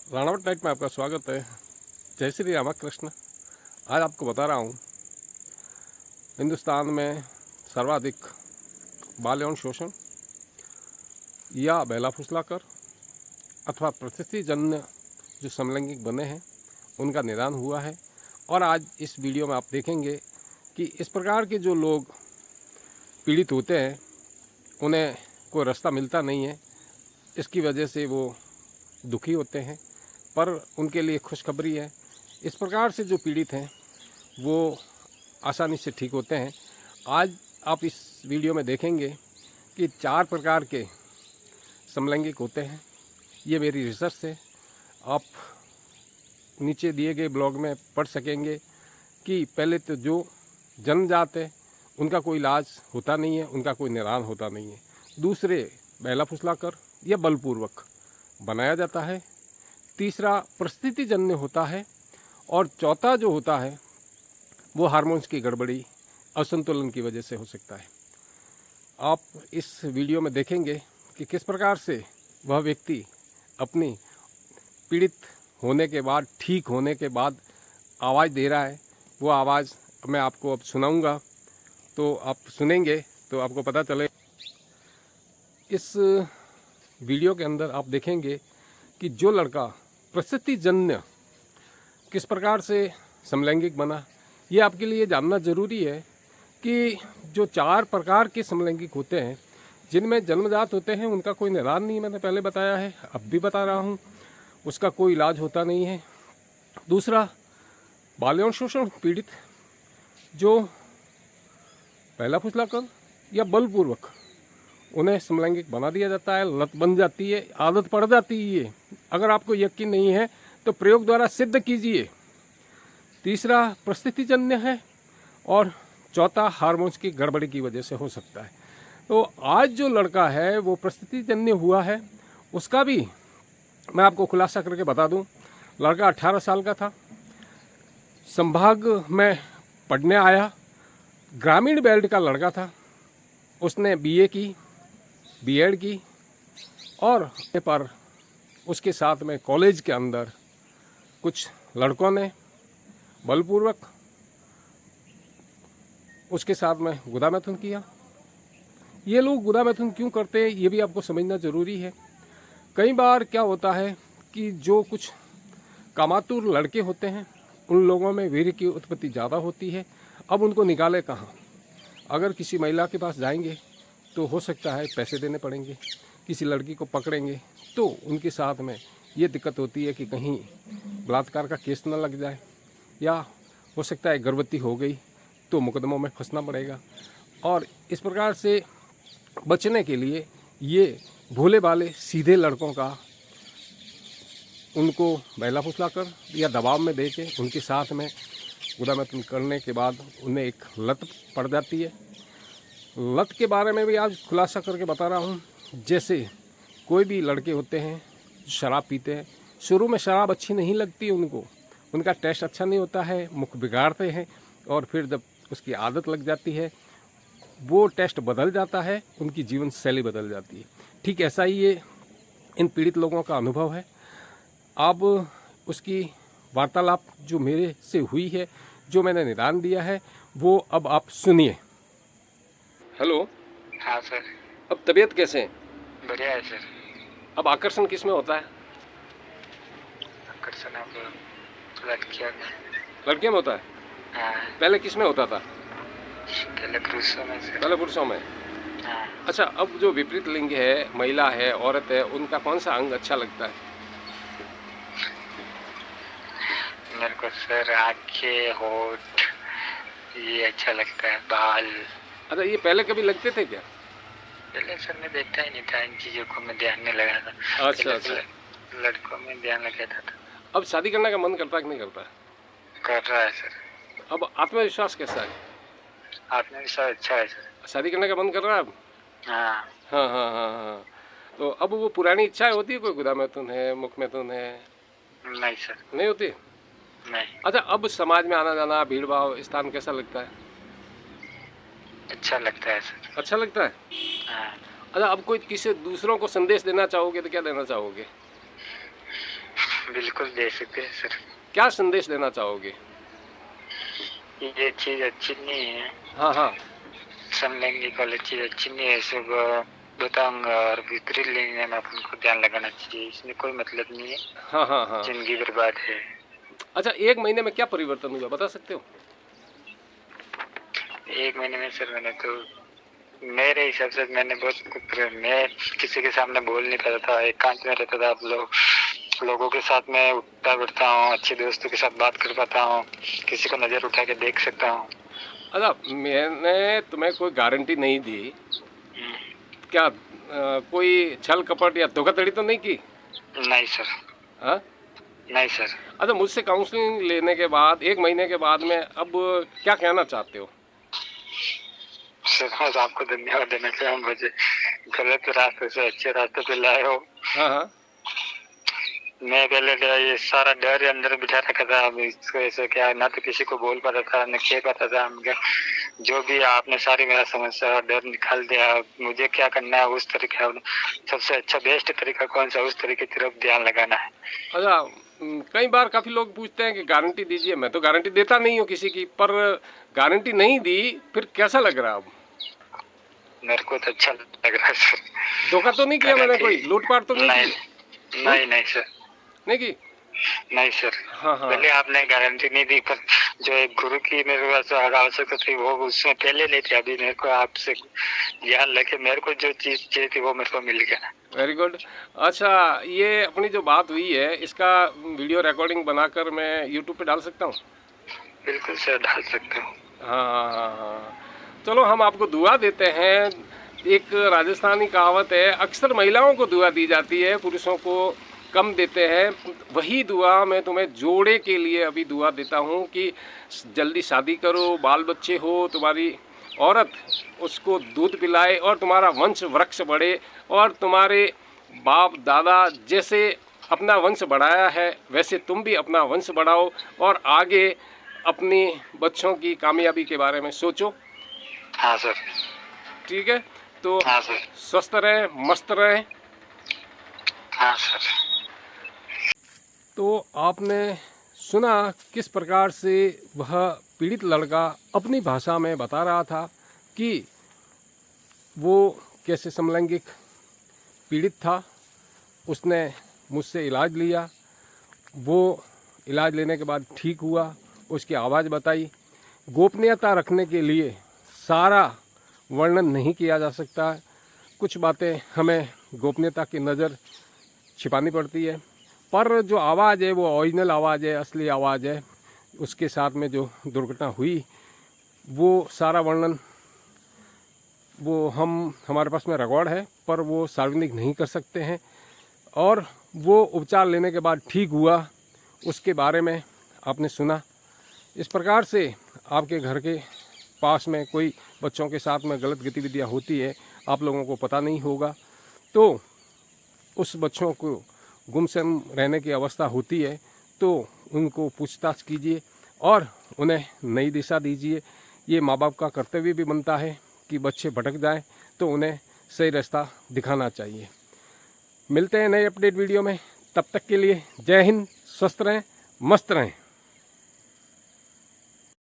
राणावट night में आपका स्वागत है। जय श्री रामकृष्ण। आज आपको बता रहा हूँ हिंदुस्तान में सर्वाधिक बाल यौन शोषण या बेला फुसलाकर अथवा परिस्थितिजन्य जो समलैंगिक बने हैं उनका निदान हुआ है। और आज इस वीडियो में आप देखेंगे कि इस प्रकार के जो लोग पीड़ित होते हैं उन्हें कोई रास्ता मिलता नहीं है, इसकी वजह से वो दुखी होते हैं। पर उनके लिए खुशखबरी है, इस प्रकार से जो पीड़ित हैं वो आसानी से ठीक होते हैं। आज आप इस वीडियो में देखेंगे कि 4 प्रकार के समलैंगिक होते हैं। ये मेरी रिसर्च है, आप नीचे दिए गए ब्लॉग में पढ़ सकेंगे कि पहले तो जो जन्मजात है उनका कोई इलाज होता नहीं है, उनका कोई निदान होता नहीं है। दूसरे बहला फुसलाकर या बलपूर्वक बनाया जाता है। तीसरा परिस्थितिजन्य होता है। और चौथा जो होता है वो हार्मोन्स की गड़बड़ी, असंतुलन की वजह से हो सकता है। आप इस वीडियो में देखेंगे कि किस प्रकार से वह व्यक्ति अपनी पीड़ित होने के बाद, ठीक होने के बाद आवाज़ दे रहा है। वो आवाज़ मैं आपको अब सुनाऊंगा, तो आप सुनेंगे तो आपको पता चले। इस वीडियो के अंदर आप देखेंगे कि जो लड़का परिस्थितिजन्य किस प्रकार से समलैंगिक बना, ये आपके लिए जानना ज़रूरी है कि जो 4 प्रकार के समलैंगिक होते हैं जिनमें जन्मजात होते हैं उनका कोई निदान नहीं, मैंने पहले बताया है, अब भी बता रहा हूँ, उसका कोई इलाज होता नहीं है। दूसरा बाल यौन शोषण पीड़ित जो पहला फुसलाकर या बलपूर्वक उन्हें समलैंगिक बना दिया जाता है, लत बन जाती है, आदत पड़ जाती है। ये अगर आपको यकीन नहीं है तो प्रयोग द्वारा सिद्ध कीजिए। तीसरा परिस्थितिजन्य है और चौथा हार्मोन्स की गड़बड़ी की वजह से हो सकता है। तो आज जो लड़का है वो परिस्थितिजन्य हुआ है, उसका भी मैं आपको खुलासा करके बता दूं। लड़का 18 साल का था, संभाग में पढ़ने आया, ग्रामीण बेल्ट का लड़का था। उसने बीए की, बीएड की और पर उसके साथ में कॉलेज के अंदर कुछ लड़कों ने बलपूर्वक उसके साथ में गुदामैथुन किया। ये लोग गुदामैथुन क्यों करते हैं ये भी आपको समझना ज़रूरी है। कई बार क्या होता है कि जो कुछ कामातुर लड़के होते हैं उन लोगों में वीर्य की उत्पत्ति ज़्यादा होती है। अब उनको निकाले कहाँ? अगर किसी महिला के पास जाएंगे तो हो सकता है पैसे देने पड़ेंगे, किसी लड़की को पकड़ेंगे तो उनके साथ में ये दिक्कत होती है कि कहीं बलात्कार का केस न लग जाए, या हो सकता है गर्भवती हो गई तो मुकदमों में फंसना पड़ेगा। और इस प्रकार से बचने के लिए ये भोले भाले सीधे लड़कों का उनको बहला फुसलाकर या दबाव में दे के उनके साथ में गुदामैथुन करने के बाद उन्हें एक लत पड़ जाती है। लत के बारे में भी आज खुलासा करके बता रहा हूँ। जैसे कोई भी लड़के होते हैं जो शराब पीते हैं, शुरू में शराब अच्छी नहीं लगती उनको, उनका टेस्ट अच्छा नहीं होता है, मुख बिगाड़ते हैं, और फिर जब उसकी आदत लग जाती है वो टेस्ट बदल जाता है, उनकी जीवन शैली बदल जाती है। ठीक ऐसा ही ये इन पीड़ित लोगों का अनुभव है। अब उसकी वार्तालाप जो मेरे से हुई है, जो मैंने निदान दिया है, वो अब आप सुनिए। हेलो। हाँ सर। अब तबीयत कैसे है? बढ़िया है सर। अब आकर्षण किस में होता है? आकर्षण अब लड़कियों में। लड़कियों में होता है? हाँ। पहले किस में होता था? पहले पुरुषों में सर। पहले पुरुषों में। हाँ। अच्छा, अब जो विपरीत लिंग है, महिला है, औरत है, उनका कौन सा अंग अच्छा लगता है? मेरे को सर आँखें, होठ, ये अच्छा लगता है, बाल। अच्छा, ये पहले कभी लगते थे क्या? पहले सर मैं देखता ही नहीं था, इन चीज़ों को मैं ध्यान नहीं लगा था। अच्छा। लड़कों में ध्यान लगाता था। अब शादी करने का मन करता है कि नहीं करता? कर रहा है सर। अब आत्मविश्वास कैसा है? आत्मविश्वास अच्छा है सर। शादी करने का मन कर रहा है अब? हाँ। हाँ हाँ हाँ हाँ। तो अब वो पुरानी इच्छाएं होती है, कोई गुदामैथुन है, मुखमैथुन है? नहीं सर। नहीं होती? नहीं। अच्छा, अब समाज में आना जाना, भीड़ भाड़ स्थान कैसा लगता है? अच्छा लगता है सर। अच्छा लगता है? हाँ। अच्छा, अब कोई किसी दूसरों को संदेश देना चाहोगे तो क्या देना चाहोगे? बिल्कुल दे सकते हैं सर। क्या संदेश देना चाहोगे? ये चीज अच्छी नहीं है, हाँ हाँ समलैंगिक वाली चीज अच्छी नहीं है, सब बताऊंगा। और विपरीत लिंग में अपन को ध्यान लगाना चाहिए, इसमें कोई मतलब नहीं है, हाँ हाँ हाँ। जिंदगी बर्बाद है। अच्छा, 1 महीने में क्या परिवर्तन हुआ बता सकते हो? 1 महीने में सर मैंने तो, मेरे हिसाब से मैंने मैं किसी के सामने बोल नहीं पाता था, एकांत में रहता था। अब लोगों के साथ में उठता बैठता हूँ, अच्छे दोस्तों के साथ बात कर पाता हूँ, किसी को नजर उठा के देख सकता हूँ। अच्छा, मैंने तुम्हें कोई गारंटी नहीं दी, क्या कोई छल कपट या धोखाधड़ी तो नहीं की? नहीं सर। हाँ? नहीं सर। अच्छा, मुझसे काउंसलिंग लेने के बाद 1 महीने के बाद में अब क्या कहना चाहते हो? सर बस आपको धन्यवाद देना चाहूँ, मुझे गलत रास्ते से अच्छे रास्ते पे लाए हो। हाँ हाँ मैं पहले ये सारा डर अंदर बिठा रखा था, अब इसको ऐसे क्या, ना तो किसी को बोल पाता था, न कह पाता था। जो भी आपने सारी मेरा समस्या डर निकाल दिया, मुझे क्या करना है उस तरीके, सबसे अच्छा बेस्ट तरीका कौन सा, उस तरीके की तरफ ध्यान लगाना है। अच्छा, कई बार काफ़ी लोग पूछते हैं कि गारंटी दीजिए। मैं तो गारंटी देता नहीं हूँ किसी की, पर गारंटी नहीं दी फिर कैसा लग रहा है अब? मेरे को तो अच्छा लग रहा है सर। धोखा तो नहीं किया मैंने, कोई लूटपाट तो नहीं की? नहीं सर। नहीं की? नहीं सर। हाँ हाँ पहले आपने गारंटी नहीं दी, पर जो एक गुरु की मेरे पास आवश्यकता थी वो उसमें पहले नहीं थी। अभी मेरे को आपसे ध्यान लगे, मेरे को जो चीज चाहिए थी वो मेरे को मिल गया। Very good. अच्छा, ये अपनी जो बात हुई है इसका वीडियो रिकॉर्डिंग बनाकर मैं यूट्यूब पे डाल सकता हूँ? बिल्कुल सर, डाल सकते हो। हाँ हाँ हाँ हाँ। चलो, हम आपको दुआ देते हैं। एक राजस्थानी कहावत है, अक्सर महिलाओं को दुआ दी जाती है, पुरुषों को कम देते हैं। वही दुआ मैं तुम्हें जोड़े के लिए अभी दुआ देता हूँ कि जल्दी शादी करो, बाल बच्चे हो, तुम्हारी औरत उसको दूध पिलाए और तुम्हारा वंश वृक्ष बढ़े, और तुम्हारे बाप दादा जैसे अपना वंश बढ़ाया है वैसे तुम भी अपना वंश बढ़ाओ, और आगे अपनी बच्चों की कामयाबी के बारे में सोचो। हाँ सर। ठीक है, तो हाँ सर। स्वस्थ रहें, मस्त रहें। हाँ सर। तो आपने सुना किस प्रकार से वह पीड़ित लड़का अपनी भाषा में बता रहा था कि वो कैसे समलैंगिक पीड़ित था। उसने मुझसे इलाज लिया, वो इलाज लेने के बाद ठीक हुआ, उसकी आवाज़ बताई। गोपनीयता रखने के लिए सारा वर्णन नहीं किया जा सकता, कुछ बातें हमें गोपनीयता की नज़र छिपानी पड़ती है, पर जो आवाज़ है वो ओरिजिनल आवाज़ है, असली आवाज़ है। उसके साथ में जो दुर्घटना हुई वो सारा वर्णन वो हमारे पास में रिकॉर्ड है, पर वो सार्वजनिक नहीं कर सकते हैं। और वो उपचार लेने के बाद ठीक हुआ, उसके बारे में आपने सुना। इस प्रकार से आपके घर के पास में कोई बच्चों के साथ में गलत गतिविधियां होती है, आप लोगों को पता नहीं होगा, तो उस बच्चों को गुमसुम रहने की अवस्था होती है, तो उनको पूछताछ कीजिए और उन्हें नई दिशा दीजिए। ये माँ बाप का कर्तव्य भी बनता है कि बच्चे भटक जाएं तो उन्हें सही रास्ता दिखाना चाहिए। मिलते हैं नए अपडेट वीडियो में, तब तक के लिए जय हिंद, स्वस्थ रहें, मस्त रहें।